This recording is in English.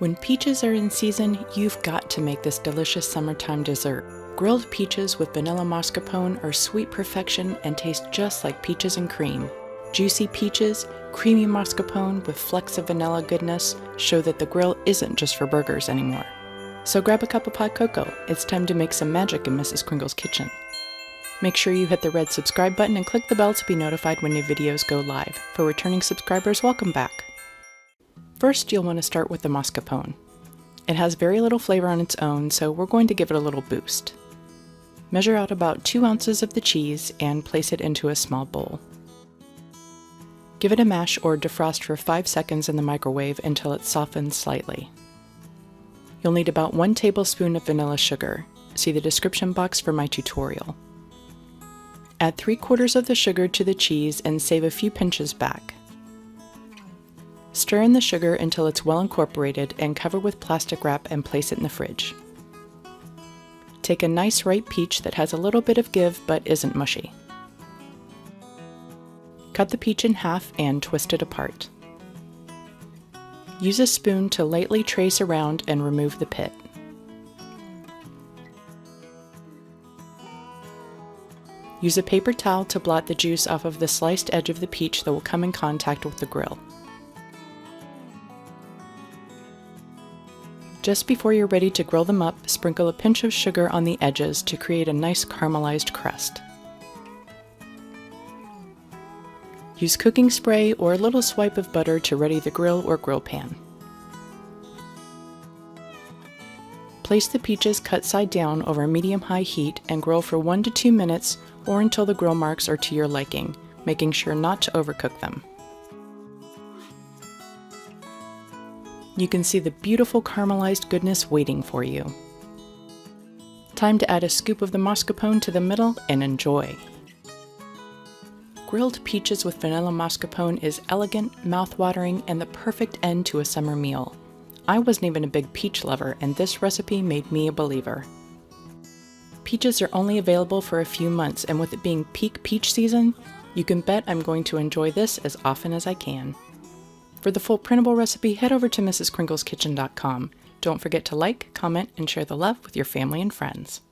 When peaches are in season, you've got to make this delicious summertime dessert. Grilled peaches with vanilla mascarpone are sweet perfection and taste just like peaches and cream. Juicy peaches, creamy mascarpone with flecks of vanilla goodness show that the grill isn't just for burgers anymore. So grab a cup of hot cocoa. It's time to make some magic in Mrs. Kringle's kitchen. Make sure you hit the red subscribe button and click the bell to be notified when new videos go live. For returning subscribers, welcome back. First, you'll want to start with the mascarpone. It has very little flavor on its own, so we're going to give it a little boost. Measure out about 2 ounces of the cheese and place it into a small bowl. Give it a mash or defrost for 5 seconds in the microwave until it softens slightly. You'll need about 1 tablespoon of vanilla sugar. See the description box for my tutorial. Add 3/4 of the sugar to the cheese and save a few pinches back. Stir in the sugar until it's well incorporated and cover with plastic wrap and place it in the fridge. Take a nice ripe peach that has a little bit of give but isn't mushy. Cut the peach in half and twist it apart. Use a spoon to lightly trace around and remove the pit. Use a paper towel to blot the juice off of the sliced edge of the peach that will come in contact with the grill. Just before you're ready to grill them up, sprinkle a pinch of sugar on the edges to create a nice caramelized crust. Use cooking spray or a little swipe of butter to ready the grill or grill pan. Place the peaches cut side down over medium-high heat and grill for 1 to 2 minutes or until the grill marks are to your liking, making sure not to overcook them. You can see the beautiful caramelized goodness waiting for you. Time to add a scoop of the mascarpone to the middle and enjoy. Grilled peaches with vanilla mascarpone is elegant, mouth-watering, and the perfect end to a summer meal. I wasn't even a big peach lover, and this recipe made me a believer. Peaches are only available for a few months, and with it being peak peach season, you can bet I'm going to enjoy this as often as I can. For the full printable recipe, head over to mrskringleskitchen.com. Don't forget to like, comment, and share the love with your family and friends.